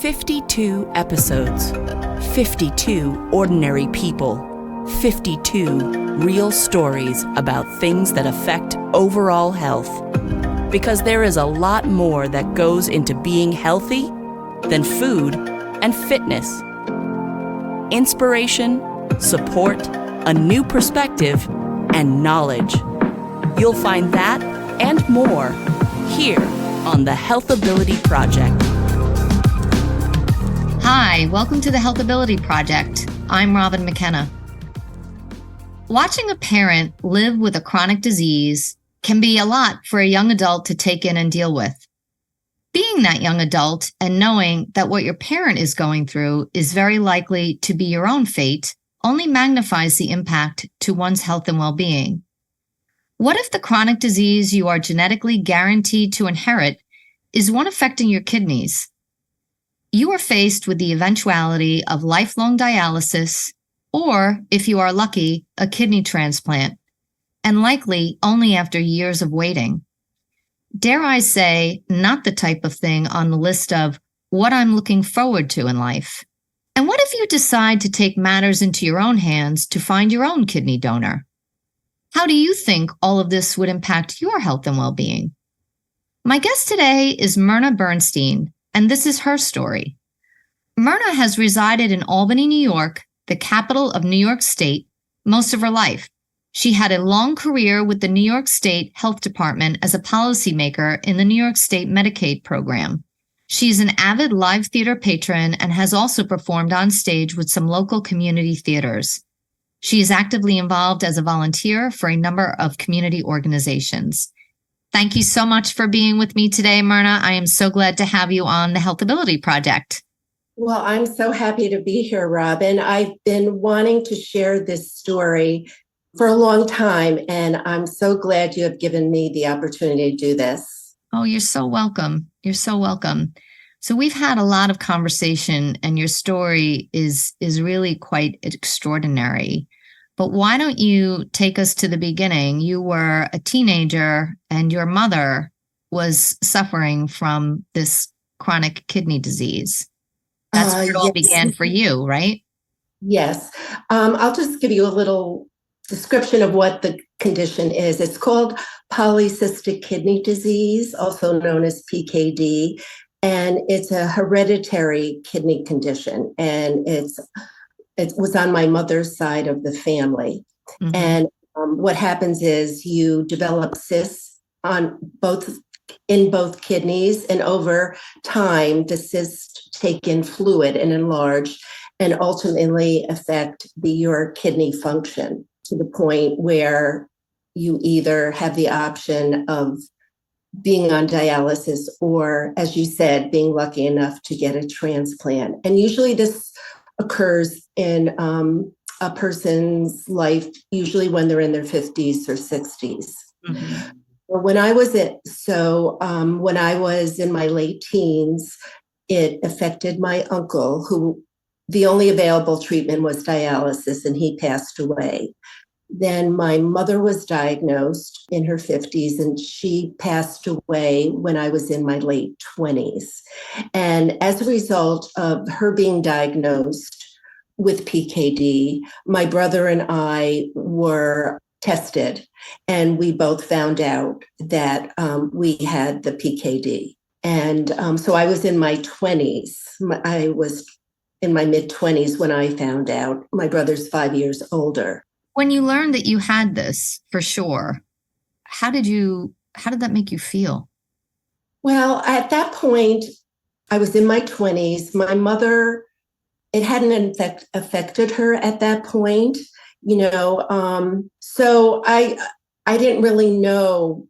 52 episodes, 52 ordinary people, 52 real stories about things that affect overall health. Because there is a lot more that goes into being healthy than food and fitness. Inspiration, support, a new perspective, and knowledge. You'll find that and more here on the Healthability Project. Hi, welcome to the Healthability Project. I'm Robin McKenna. Watching a parent live with a chronic disease can be a lot for a young adult to take in and deal with. Being that young adult and knowing that what your parent is going through is very likely to be your own fate only magnifies the impact to one's health and well-being. What if the chronic disease you are genetically guaranteed to inherit is one affecting your kidneys? You are faced with the eventuality of lifelong dialysis, or, if you are lucky, a kidney transplant, and likely only after years of waiting. Dare I say, not the type of thing on the list of what I'm looking forward to in life. And what if you decide to take matters into your own hands to find your own kidney donor? How do you think all of this would impact your health and well-being? My guest today is Myrna Bernstein, and this is her story. Myrna has resided in Albany, New York, the capital of New York State, most of her life. She had a long career with the New York State Health Department as a policymaker in the New York State Medicaid program. She's an avid live theater patron and has also performed on stage with some local community theaters. She is actively involved as a volunteer for a number of community organizations. Thank you so much for being with me today, Myrna. I am so glad to have you on the Healthability Project. Well, I'm so happy to be here, Robin. I've been wanting to share this story for a long time, and I'm so glad you have given me the opportunity to do this. Oh, you're so welcome. You're so welcome. So we've had a lot of conversation, and your story is really quite extraordinary. But why don't you take us to the beginning? You were a teenager and your mother was suffering from this chronic kidney disease. That's where it all began for you, right? Yes. I'll just give you a little description of what the condition is. It's called polycystic kidney disease, also known as PKD, and it's a hereditary kidney condition, and it was on my mother's side of the family. Mm-hmm. And what happens is you develop cysts in both kidneys, and over time, the cysts take in fluid and enlarge and ultimately affect your kidney function to the point where you either have the option of being on dialysis or, as you said, being lucky enough to get a transplant. And usually this occurs in a person's life, usually when they're in their 50s or 60s. Mm-hmm. When I was in my late teens, it affected my uncle, who the only available treatment was dialysis, and he passed away. Then my mother was diagnosed in her 50s, and she passed away when I was in my late 20s. And as a result of her being diagnosed with PKD, my brother and I were tested, and we both found out that we had the PKD. And so I was in my 20s. I was in my mid-20s when I found out. My brother's 5 years older. When you learned that you had this, for sure, how did that make you feel? Well, at that point, I was in my 20s. My mother, it hadn't affected her at that point, so I didn't really know.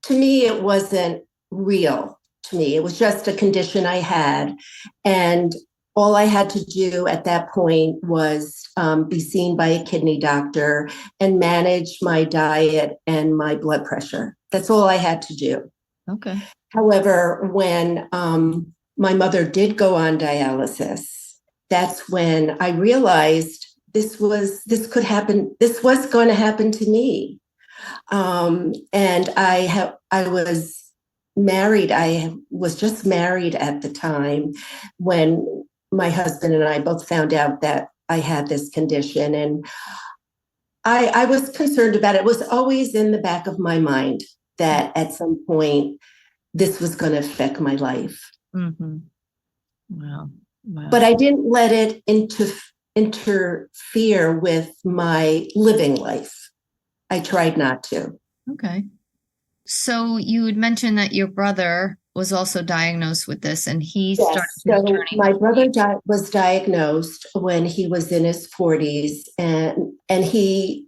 To me, it wasn't real. To me, it was just a condition I had. And all I had to do at that point was be seen by a kidney doctor and manage my diet and my blood pressure. That's all I had to do. Okay. However, when my mother did go on dialysis, that's when I realized this was going to happen to me. And I was married. I was just married at the time when my husband and I both found out that I had this condition. And I was concerned about it. It was always in the back of my mind that at some point this was going to affect my life. Mm-hmm. Wow. Wow. But I didn't let it interfere with my living life. I tried not to. Okay. So you had mentioned that your brother was also diagnosed with this, and he started his So journey. my brother was diagnosed when he was in his 40s, and he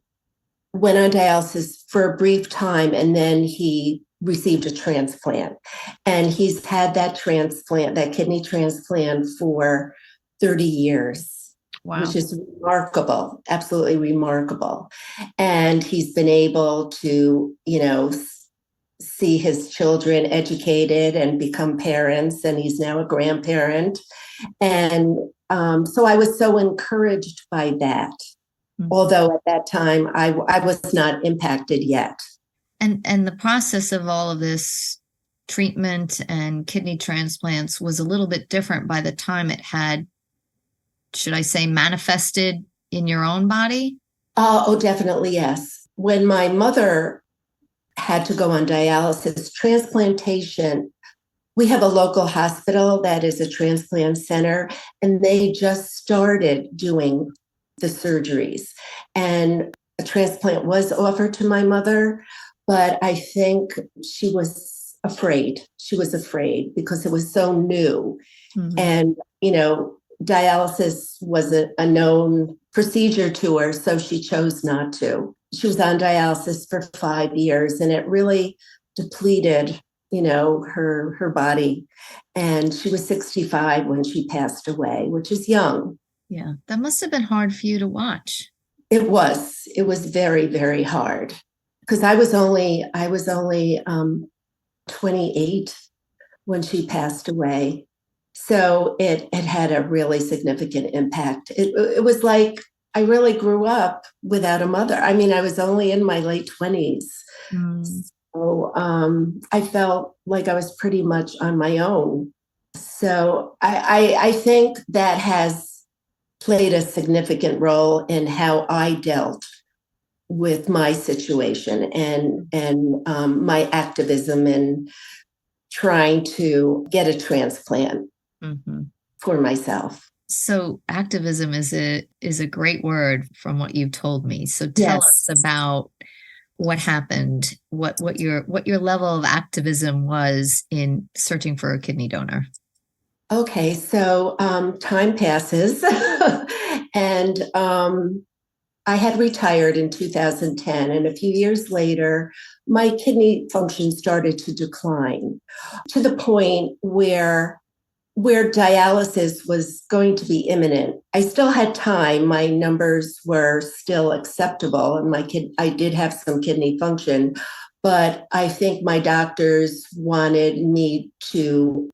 went on dialysis for a brief time, and then he received a transplant. And he's had that transplant, that kidney transplant, for 30 years, Wow. which is remarkable, absolutely remarkable. And he's been able to, see his children educated and become parents, and he's now a grandparent. And so I was so encouraged by that. Mm-hmm. Although at that time I was not impacted yet. And the process of all of this treatment and kidney transplants was a little bit different by the time it had, should I say, manifested in your own body? Oh, definitely, yes. When my mother had to go on dialysis, transplantation, we have a local hospital that is a transplant center, and they just started doing the surgeries. And a transplant was offered to my mother, but I think she was afraid. She was afraid because it was so new. Mm-hmm. And, dialysis was a known procedure to her, so she chose not to. She was on dialysis for 5 years, and it really depleted, her body. And she was 65 when she passed away, which is young. Yeah, that must have been hard for you to watch. It was very, very hard because I was only 28 when she passed away. So it had a really significant impact. It was like I really grew up without a mother. I mean, I was only in my late 20s. Mm. So I felt like I was pretty much on my own. So I think that has played a significant role in how I dealt with my situation and my activism in trying to get a transplant. Mm-hmm. For myself. So activism is a great word from what you've told me. So tell us about what happened, what your level of activism was in searching for a kidney donor. Okay, so time passes, and I had retired in 2010, and a few years later, my kidney function started to decline to the point where dialysis was going to be imminent. I still had time. My numbers were still acceptable, and I did have some kidney function, but I think my doctors wanted me to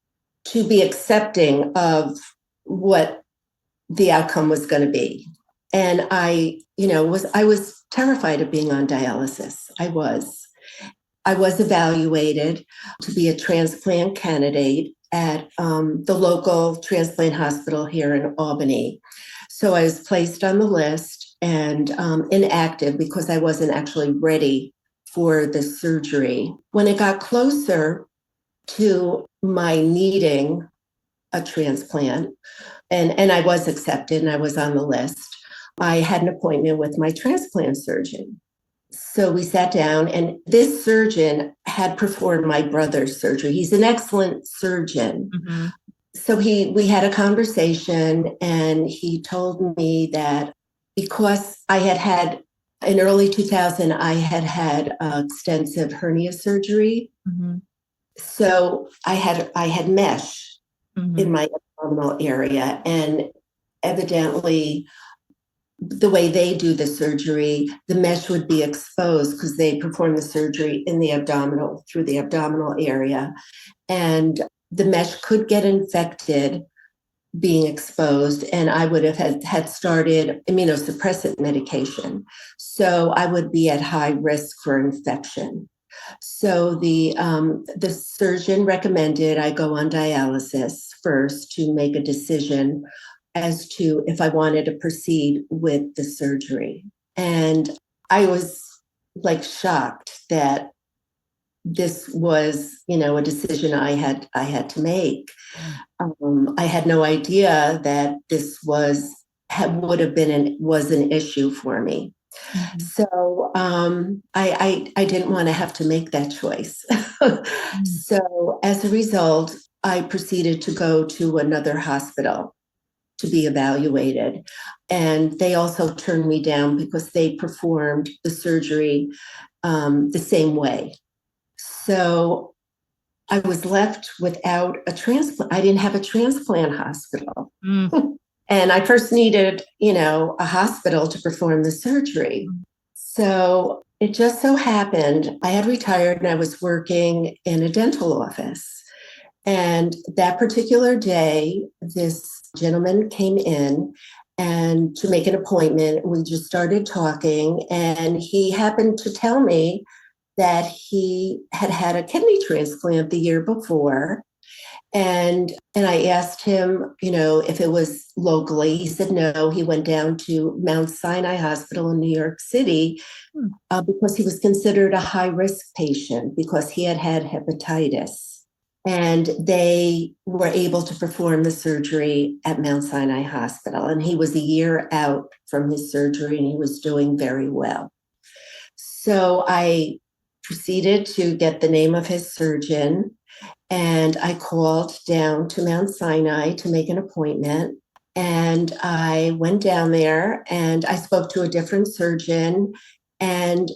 be accepting of what the outcome was going to be. And I was terrified of being on dialysis. I was evaluated to be a transplant candidate at the local transplant hospital here in Albany. So I was placed on the list and inactive because I wasn't actually ready for the surgery. When it got closer to my needing a transplant, and I was accepted and I was on the list, I had an appointment with my transplant surgeon. So we sat down, and this surgeon had performed my brother's surgery. He's an excellent surgeon. Mm-hmm. So we had a conversation, and he told me that because I had in early 2000, I had extensive hernia surgery. Mm-hmm. So I had mesh in my abdominal area, and evidently the way they do the surgery, the mesh would be exposed because they perform the surgery in the abdominal, through the abdominal area. And the mesh could get infected being exposed, and I would have had started immunosuppressant medication. So I would be at high risk for infection. So the surgeon recommended I go on dialysis first to make a decision as to if I wanted to proceed with the surgery. And I was like shocked that this was, a decision I had to make. I had no idea that this would have been was an issue for me. Mm-hmm. So I didn't want to have to make that choice. So as a result, I proceeded to go to another hospital to be evaluated. And they also turned me down because they performed the surgery the same way. So I was left without a transplant. I didn't have a transplant hospital. Mm. And I first needed, a hospital to perform the surgery. So it just so happened I had retired and I was working in a dental office. And that particular day, this gentleman came in and to make an appointment. We just started talking, and he happened to tell me that he had had a kidney transplant the year before. And I asked him, if it was locally. He said no. He went down to Mount Sinai Hospital in New York City because he was considered a high-risk patient because he had had hepatitis. And they were able to perform the surgery at Mount Sinai Hospital. And he was a year out from his surgery, and he was doing very well. So I proceeded to get the name of his surgeon, and I called down to Mount Sinai to make an appointment. And I went down there and I spoke to a different surgeon, and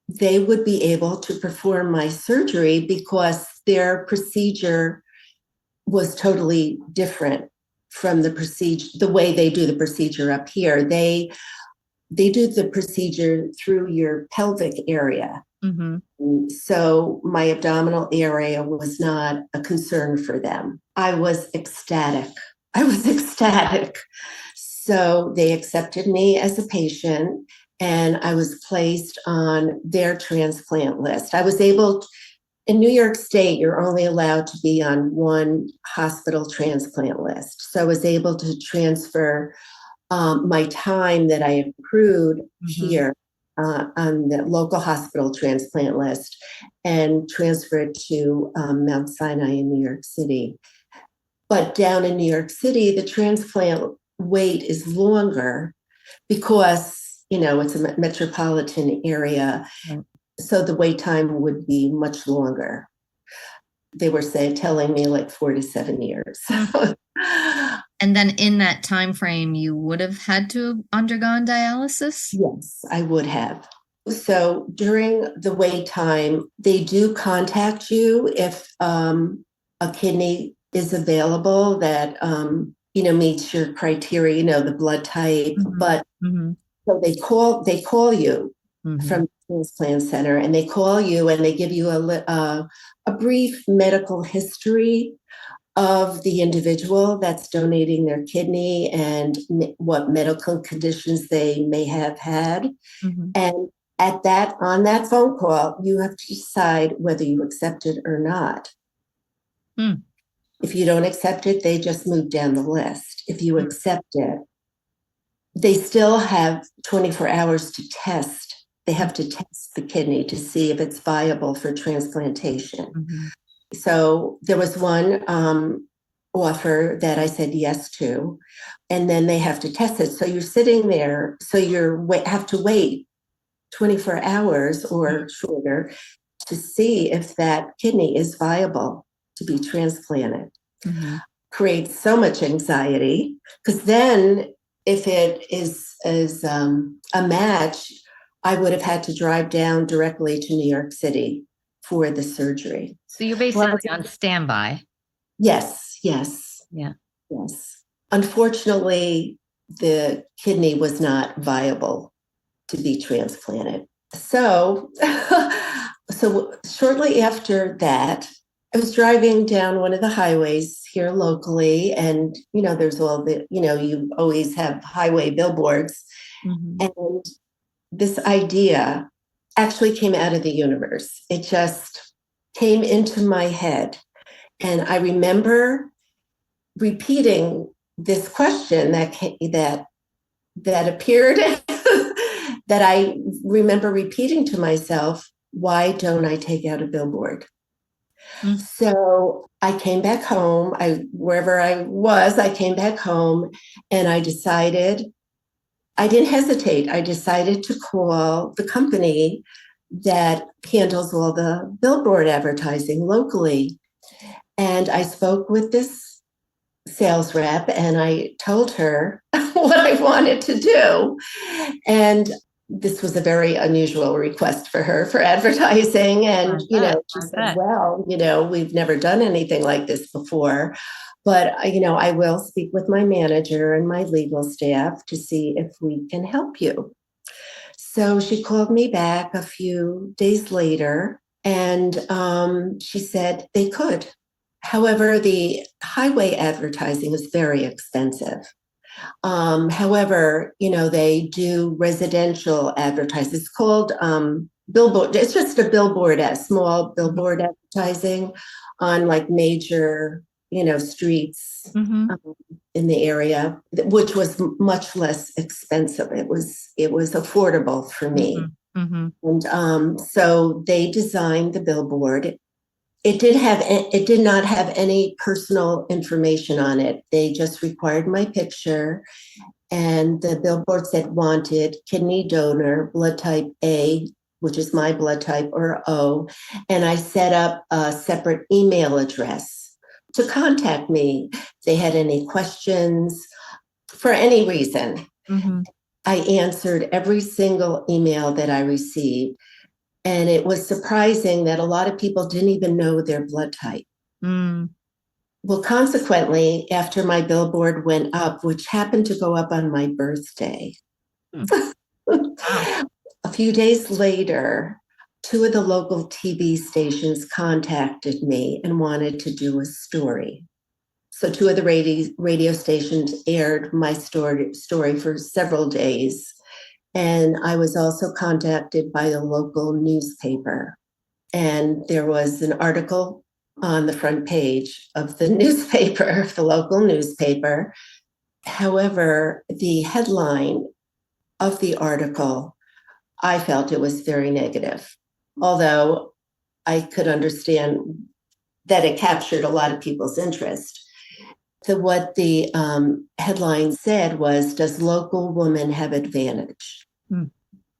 they would be able to perform my surgery because their procedure was totally different from the way they do the procedure up here. They do the procedure through your pelvic area. Mm-hmm. So my abdominal area was not a concern for them. I was ecstatic. So they accepted me as a patient, and I was placed on their transplant list. I was able, in New York State, you're only allowed to be on one hospital transplant list. So I was able to transfer my time that I accrued here on the local hospital transplant list and transfer it to Mount Sinai in New York City. But down in New York City, the transplant wait is longer because, it's a metropolitan area. Right. So the wait time would be much longer. They were telling me like 4 to 7 years. And then in that time frame, you would have had to have undergone dialysis? Yes, I would have. So during the wait time, they do contact you if a kidney is available that meets your criteria, the blood type. But so they call you from the transplant center, and they call you and they give you a brief medical history of the individual that's donating their kidney and what medical conditions they may have had. And on that phone call, you have to decide whether you accept it or not. If you don't accept it, they just move down the list. If you accept it, they still have 24 hours to test. They have to test the kidney to see if it's viable for transplantation. So there was one offer that I said yes to, and then they have to test it. So you're sitting there, so have to wait 24 hours or shorter to see if that kidney is viable to be transplanted. Creates so much anxiety, because then if it is a match, I would have had to drive down directly to New York City for the surgery. So you're basically on standby. Yes. Yeah. Yes. Unfortunately, the kidney was not viable to be transplanted. So shortly after that, I was driving down one of the highways here locally, and, there's all the, you always have highway billboards. And this idea actually came out of the universe. It just came into my head. And I remember repeating this question that appeared that I remember repeating to myself, why don't I take out a billboard? So I came back home. Wherever I was, I came back home and I didn't hesitate. I decided to call the company that handles all the billboard advertising locally. And I spoke with this sales rep and I told her what I wanted to do. And this was a very unusual request for her for advertising. And, she said, well, we've never done anything like this before. But, I will speak with my manager and my legal staff to see if we can help you. So she called me back a few days later and she said they could. However, the highway advertising is very expensive. However, they do residential advertising. It's called billboard. It's just a billboard, a small billboard advertising on like major, streets in the area, which was much less expensive. It was affordable for me. And so they designed the billboard. It did not have any personal information on it. They just required my picture, and the billboard said wanted kidney donor, blood type A, which is my blood type, or O. And I set up a separate email address to contact me if they had any questions for any reason. I answered every single email that I received. And it was surprising that a lot of people didn't even know their blood type. Well, consequently, after my billboard went up, which happened to go up on my birthday, a few days later, two of the local TV stations contacted me and wanted to do a story. So two of the radio stations aired my story for several days. And I was also contacted by the local newspaper. And there was an article on the front page of the newspaper, the local newspaper. However, the headline of the article, I felt it was very negative, although I could understand that it captured a lot of people's interest. So what the headline said was, does local woman have advantage?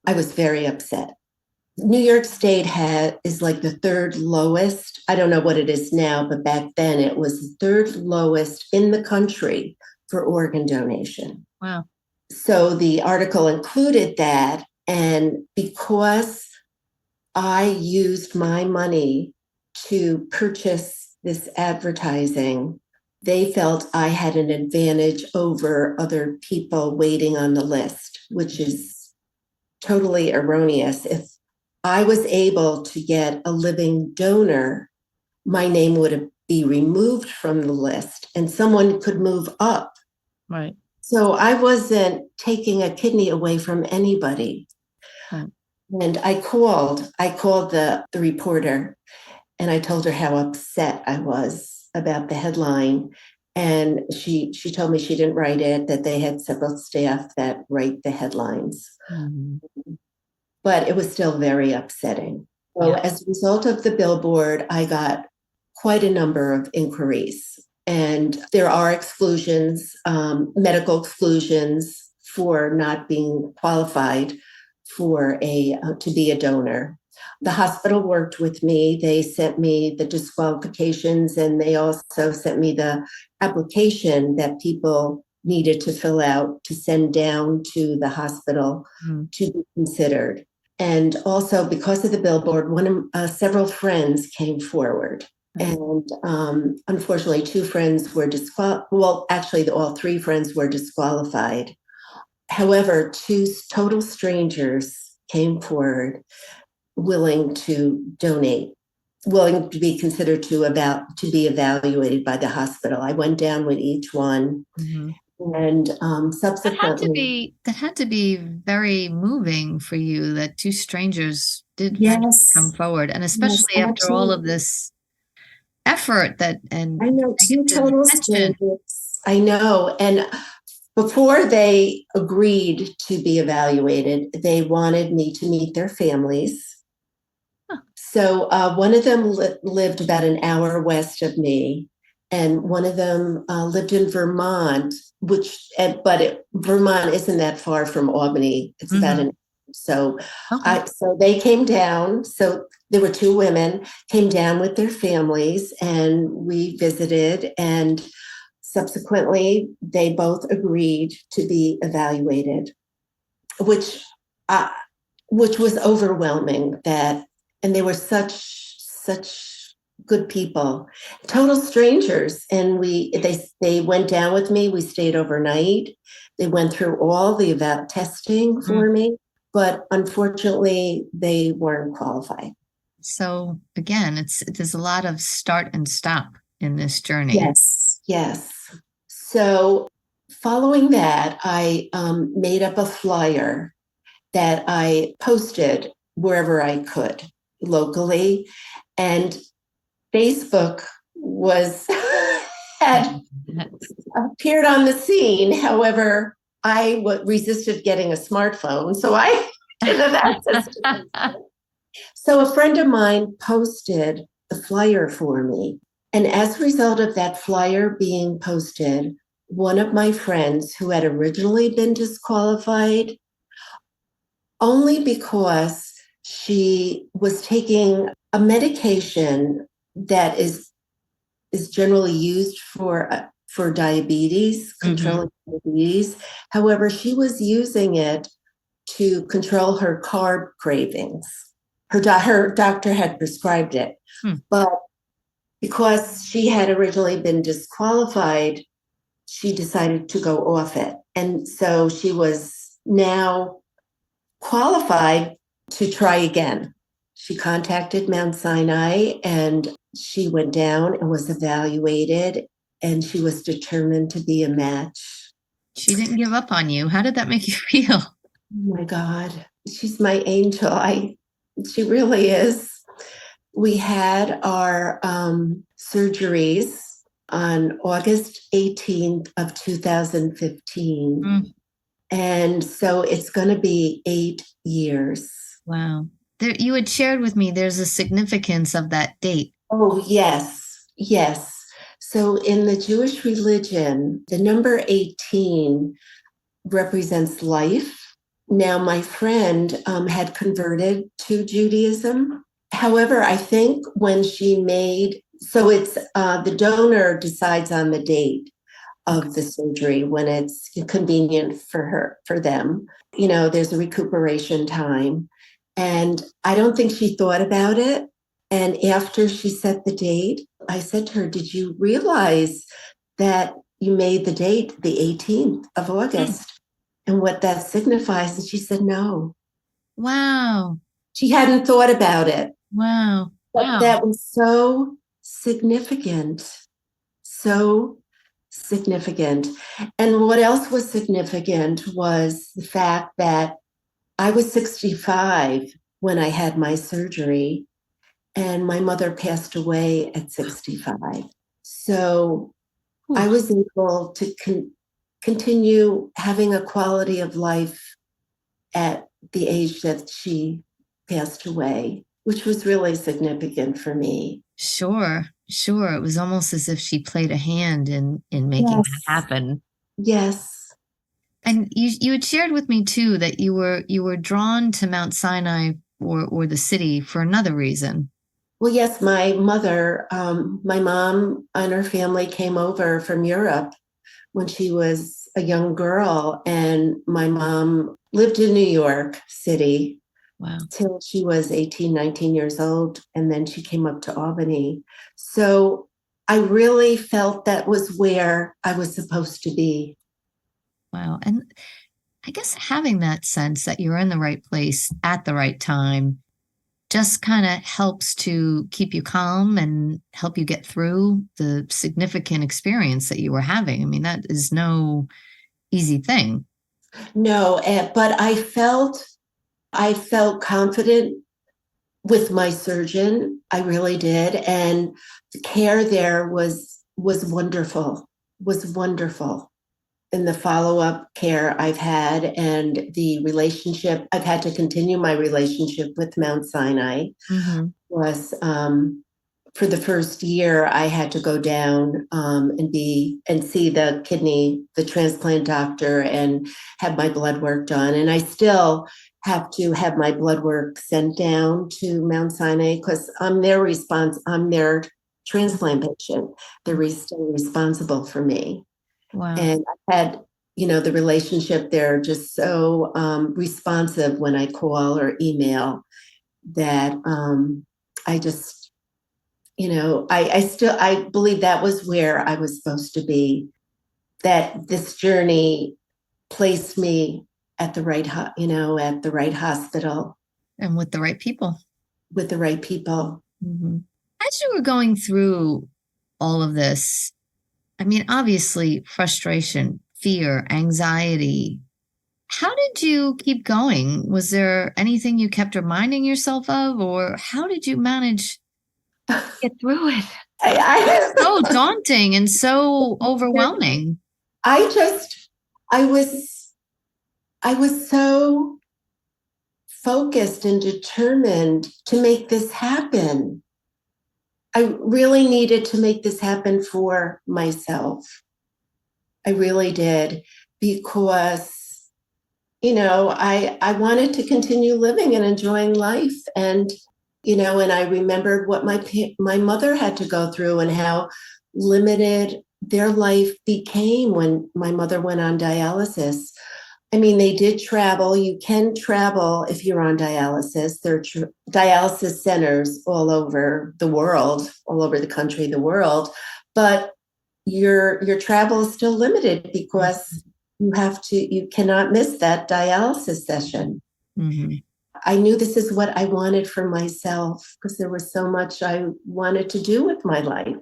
I was very upset. New York State is like the third lowest. I don't know what it is now, but back then it was the third lowest in the country for organ donation. Wow. So the article included that. And because I used my money to purchase this advertising, they felt I had an advantage over other people waiting on the list, which is totally erroneous. If I was able to get a living donor, my name would be removed from the list and someone could move up. Right. So I wasn't taking a kidney away from anybody. Right. And I called the reporter and I told her how upset I was about the headline. And she told me she didn't write it, that they had several staff that write the headlines. But it was still very upsetting. So as a result of the billboard, I got quite a number of inquiries. And there are exclusions, medical exclusions for not being qualified for to be a donor. The hospital worked with me. They sent me the disqualifications, and they also sent me the application that people needed to fill out to send down to the hospital to be considered. And also, because of the billboard, several friends came forward. And unfortunately, two friends were disqualified. Well, actually, all three friends were disqualified. However, two total strangers came forward willing to donate, willing to be considered to be evaluated by the hospital. I went down with each one. And subsequently, That had to be very moving for you that two strangers did eventually come yes, forward, and yes, especially after all of absolutely. this effort that and I know, two negative total attention. strangers. I know. And before they agreed to be evaluated, they wanted me to meet their families. Huh. So one of them lived about an hour west of me, and one of them lived in Vermont, Vermont isn't that far from Albany. It's about Mm-hmm. an so Okay. so they came down. So there were two women came down with their families, and we visited. And subsequently, they both agreed to be evaluated, which uh, which was overwhelming. And they were such good people, total strangers. And they went down with me. We stayed overnight. They went through all the testing Mm. for me, but unfortunately, they weren't qualified. So again, there's a lot of start and stop in this journey. Yes. So following that, I made up a flyer that I posted wherever I could locally, and Facebook was had appeared on the scene. However, I resisted getting a smartphone, so I didn't have access to it. So a friend of mine posted the flyer for me. And as a result of that flyer being posted, one of my friends who had originally been disqualified only because she was taking a medication that is generally used for diabetes, controlling diabetes. However, she was using it to control her carb cravings. Her doctor had prescribed it, but because she had originally been disqualified, she decided to go off it. And so she was now qualified to try again. She contacted Mount Sinai, and she went down and was evaluated, and she was determined to be a match. She didn't give up on you. How did that make you feel? Oh my God, she's my angel. She really is. We had our surgeries on August 18th of 2015. Mm. And so it's going to be 8 years. Wow. You had shared with me there's a significance of that date. Oh, yes, yes. So in the Jewish religion, the number 18 represents life. Now, my friend had converted to Judaism. However, I think when she it's the donor decides on the date of the surgery when it's convenient for them. There's a recuperation time. And I don't think she thought about it. And after she set the date, I said to her, "Did you realize that you made the date the 18th of August and what that signifies?" And she said, "No." Wow. She hadn't thought about it. Wow. But Wow. that was so significant. So significant. And what else was significant was the fact that I was 65 when I had my surgery, and my mother passed away at 65. So I was able to continue having a quality of life at the age that she passed away, which was really significant for me. Sure. Sure. It was almost as if she played a hand in making Yes. that happen. Yes. And you had shared with me too that you were drawn to Mount Sinai or the city for another reason. Well, yes, my mom and her family came over from Europe when she was a young girl, and my mom lived in New York City. Wow. Till she was 18, 19 years old, and then she came up to Albany. So I really felt that was where I was supposed to be. Wow. And I guess having that sense that you're in the right place at the right time just kind of helps to keep you calm and help you get through the significant experience that you were having. I mean, that is no easy thing. No, but I felt confident with my surgeon. I really did. And the care there was wonderful, was wonderful. In the follow-up care I've had and the relationship, I've had to continue my relationship with Mount Sinai was for the first year I had to go down and see the transplant doctor and have my blood work done. And I still have to have my blood work sent down to Mount Sinai because I'm their transplant patient. They're still responsible for me. Wow. And I had, the relationship there just so responsive when I call or email that I just, I believe that was where I was supposed to be, that this journey placed me at the right, at the right hospital. And with the right people. With the right people. Mm-hmm. As you were going through all of this, I mean, obviously frustration, fear, anxiety. How did you keep going? Was there anything you kept reminding yourself of, or how did you manage to get through it? It's so daunting and so overwhelming. I was so focused and determined to make this happen. I really needed to make this happen for myself. I really did, because, I wanted to continue living and enjoying life. And, and I remembered what my mother had to go through and how limited their life became when my mother went on dialysis. I mean, they did travel. You can travel if you're on dialysis. There are dialysis centers all over the world, all over the country, the world. But your travel is still limited because you cannot miss that dialysis session. Mm-hmm. I knew this is what I wanted for myself because there was so much I wanted to do with my life.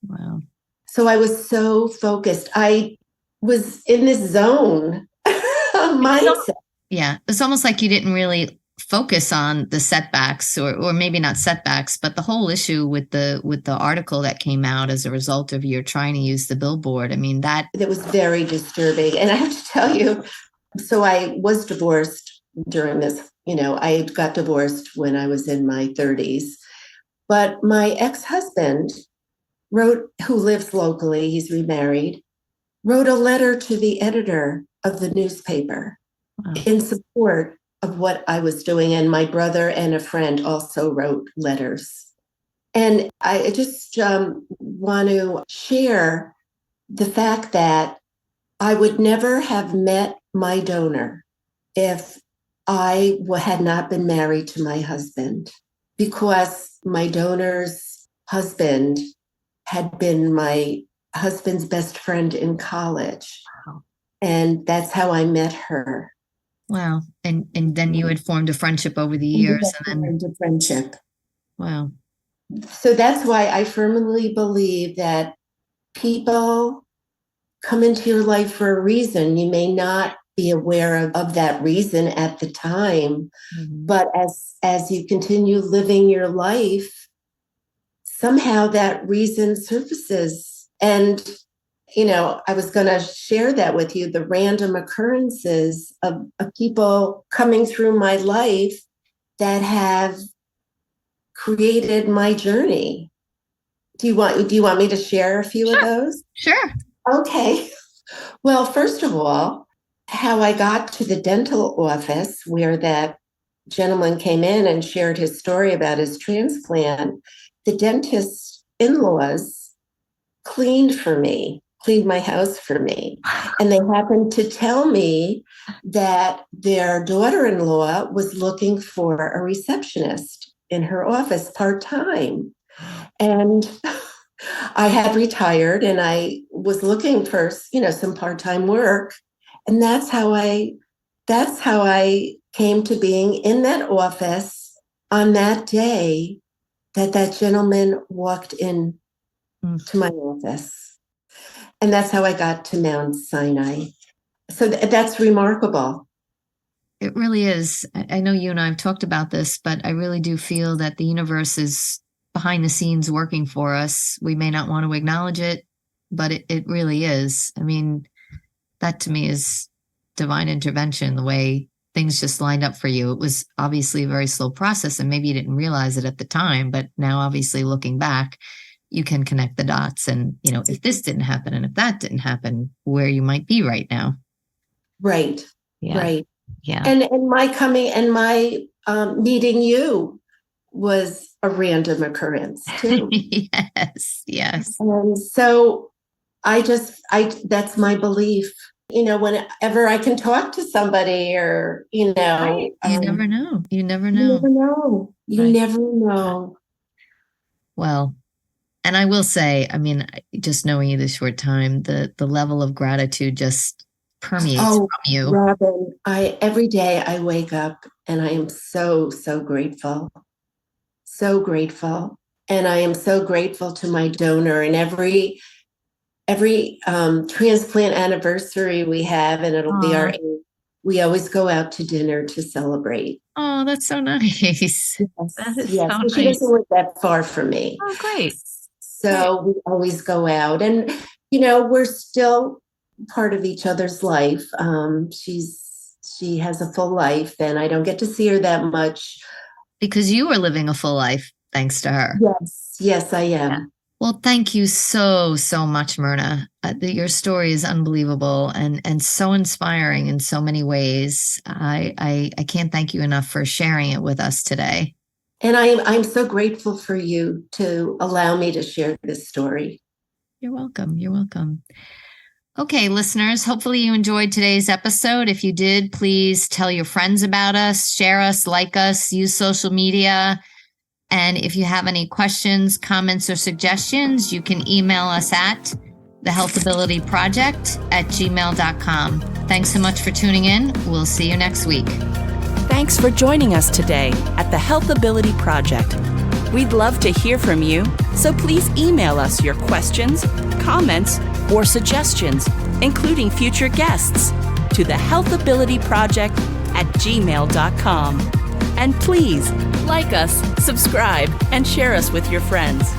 Wow. So I was so focused. I was in this zone mindset. Yeah. It's almost like you didn't really focus on the setbacks, or maybe not setbacks, but the whole issue with the article that came out as a result of your trying to use the billboard. I mean, that was very disturbing. And I have to tell you, so I was divorced during this, I got divorced when I was in my 30s. But my ex-husband who lives locally, he's remarried, wrote a letter to the editor of the newspaper in support of what I was doing. And my brother and a friend also wrote letters. And I just want to share the fact that I would never have met my donor if I had not been married to my husband, because my donor's husband had been my husband's best friend in college. Wow. And that's how I met her. Wow. And then you had formed a friendship over the years. And then a friendship. Wow. So that's why I firmly believe that people come into your life for a reason. You may not be aware of that reason at the time, but as you continue living your life, somehow that reason surfaces. And, I was going to share that with you, the random occurrences of people coming through my life that have created my journey. Do you want me to share a few of those? Sure. Okay. Well, first of all, how I got to the dental office where that gentleman came in and shared his story about his transplant, the dentist's in-laws cleaned my house for me. And they happened to tell me that their daughter-in-law was looking for a receptionist in her office part-time. And I had retired and I was looking for, some part-time work. And that's how I came to being in that office on that day that gentleman walked in to my office. And that's how I got to Mount Sinai. that's remarkable. It really is. I know you and I have talked about this, but I really do feel that the universe is behind the scenes working for us. We may not want to acknowledge it, but it really is. I mean, that to me is divine intervention, the way things just lined up for you. It was obviously a very slow process, and maybe you didn't realize it at the time, but now obviously looking back, you can connect the dots and, if this didn't happen and if that didn't happen, where you might be right now. Right. Yeah. Right. Yeah. And my coming and my meeting you was a random occurrence too. Yes. And so that's my belief. Whenever I can talk to somebody or, Right. You never know. You never know. You never know. You Right. never know. Well, and I will say, I mean, just knowing you this short time, the level of gratitude just permeates from you. Robin, every day I wake up and I am so, so grateful. So grateful. And I am so grateful to my donor, and every transplant anniversary we have, and it'll be our 8th, we always go out to dinner to celebrate. Oh, that's so nice. Yes, That is yes. so And she nice. doesn't live that far from me. Oh, great. So we always go out, and we're still part of each other's life. She has a full life, and I don't get to see her that much. Because you are living a full life, thanks to her. Yes, I am. Yeah. Well, thank you so, so much, Myrna. Your story is unbelievable and so inspiring in so many ways. I can't thank you enough for sharing it with us today. And I'm so grateful for you to allow me to share this story. You're welcome. You're welcome. Okay, listeners, hopefully you enjoyed today's episode. If you did, please tell your friends about us, share us, like us, use social media. And if you have any questions, comments, or suggestions, you can email us at thehealthabilityproject@gmail.com. Thanks so much for tuning in. We'll see you next week. Thanks for joining us today at the Health Ability Project. We'd love to hear from you, so please email us your questions, comments, or suggestions, including future guests, to thehealthabilityproject@gmail.com. And please like us, subscribe, and share us with your friends.